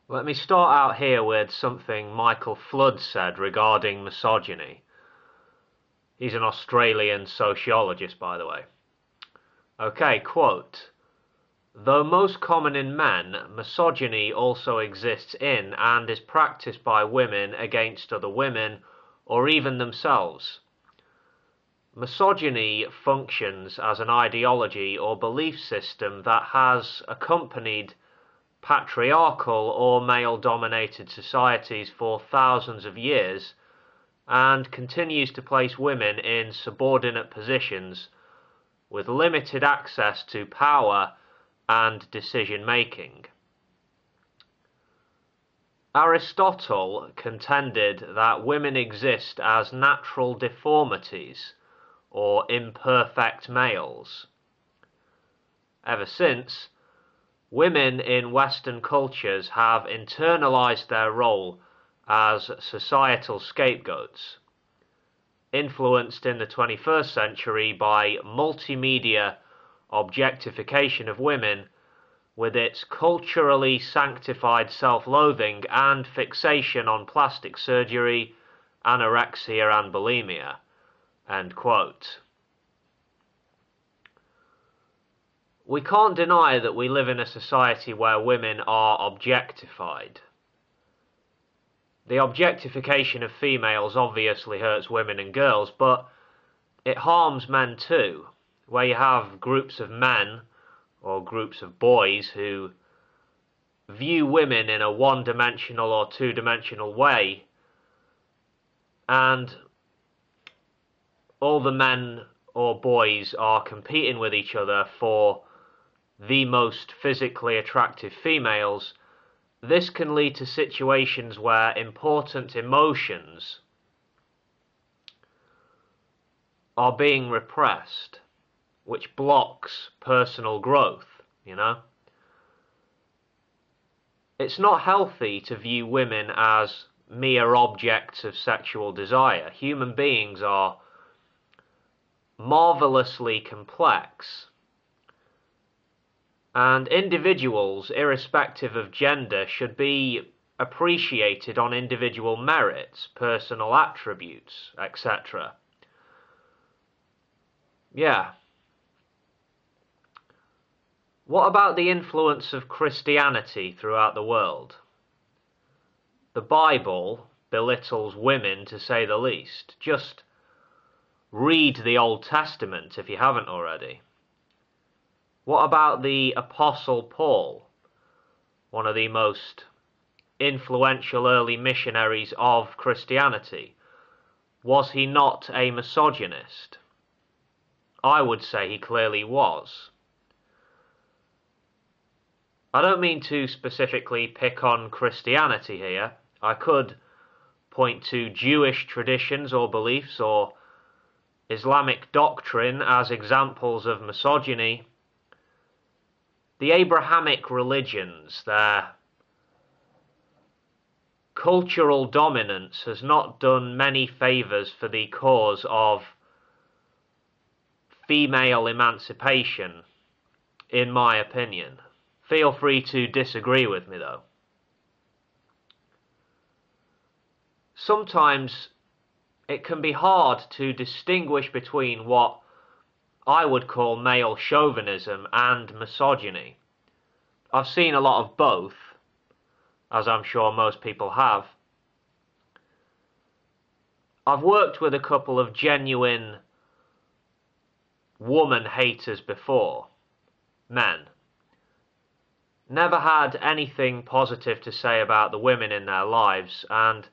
Let me start out here with something Michael Flood said regarding misogyny. He's an Australian sociologist, by the way. Okay, quote, "Though most common in men, misogyny also exists in and is practiced by women against other women or even themselves. Misogyny functions as an ideology or belief system that has accompanied patriarchal or male-dominated societies for thousands of years and continues to place women in subordinate positions with limited access to power and decision-making. Aristotle contended that women exist as natural deformities or imperfect males. Ever since, women in Western cultures have internalized their role as societal scapegoats, influenced in the 21st century by multimedia objectification of women with its culturally sanctified self-loathing and fixation on plastic surgery, anorexia and bulimia." End quote. We can't deny that we live in a society where women are objectified. The objectification of females obviously hurts women and girls, but it harms men too, where you have groups of men or groups of boys who view women in a one-dimensional or two-dimensional way, and all the men or boys are competing with each other for the most physically attractive females. This can lead to situations where important emotions are being repressed, which blocks personal growth, It's not healthy to view women as mere objects of sexual desire. Human beings are marvelously complex, and individuals, irrespective of gender, should be appreciated on individual merits, personal attributes, etc. Yeah. What about the influence of Christianity throughout the world? The Bible belittles women, to say the least. Just read the Old Testament if you haven't already. What about the Apostle Paul, one of the most influential early missionaries of Christianity? Was he not a misogynist? I would say he clearly was. I don't mean to specifically pick on Christianity here. I could point to Jewish traditions or beliefs or Islamic doctrine as examples of misogyny. The Abrahamic religions, their cultural dominance has not done many favors for the cause of female emancipation, in my opinion. Feel free to disagree with me, though. Sometimes it can be hard to distinguish between what I would call male chauvinism and misogyny. I've seen a lot of both, as I'm sure most people have. I've worked with a couple of genuine woman haters before, men. Never had anything positive to say about the women in their lives, and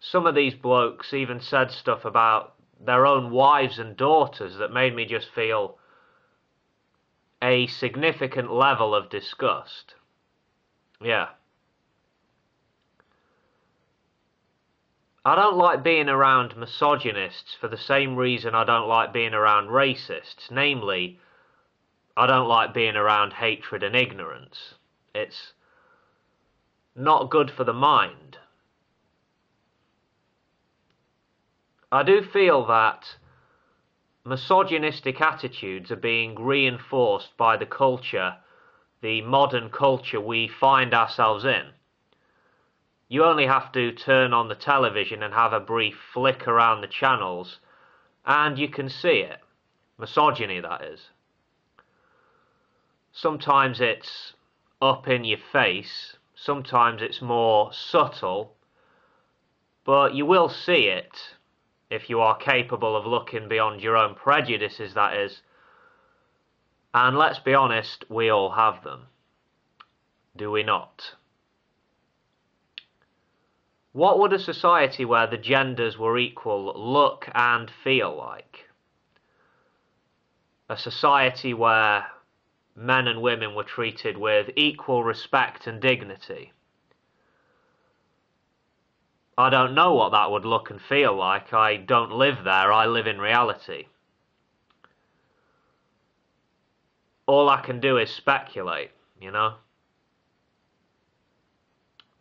some of these blokes even said stuff about their own wives and daughters that made me just feel a significant level of disgust. Yeah. I don't like being around misogynists for the same reason I don't like being around racists, namely, I don't like being around hatred and ignorance. It's not good for the mind. I do feel that misogynistic attitudes are being reinforced by the culture the modern culture we find ourselves in. You only have to turn on the television and have a brief flick around the channels, and you can see it. Misogyny, that is. Sometimes it's up in your face, sometimes it's more subtle, but you will see it if you are capable of looking beyond your own prejudices, that is. And let's be honest, we all have them. Do we not? What would a society where the genders were equal look and feel like? A society where men and women were treated with equal respect and dignity. I don't know what that would look and feel like. I don't live there, I live in reality. All I can do is speculate, you know?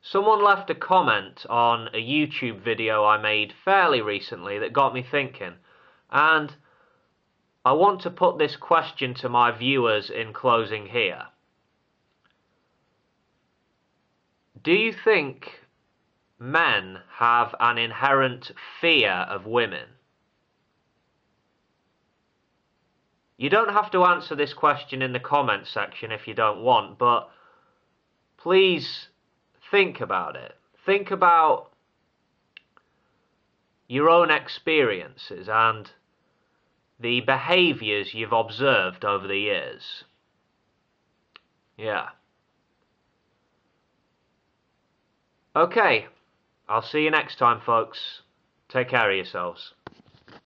Someone left a comment on a YouTube video I made fairly recently that got me thinking, and I want to put this question to my viewers in closing here. Do you think men have an inherent fear of women? You don't have to answer this question in the comment section if you don't want, but please think about it. Think about your own experiences and the behaviours you've observed over the years. Yeah. Okay, I'll see you next time, folks. Take care of yourselves.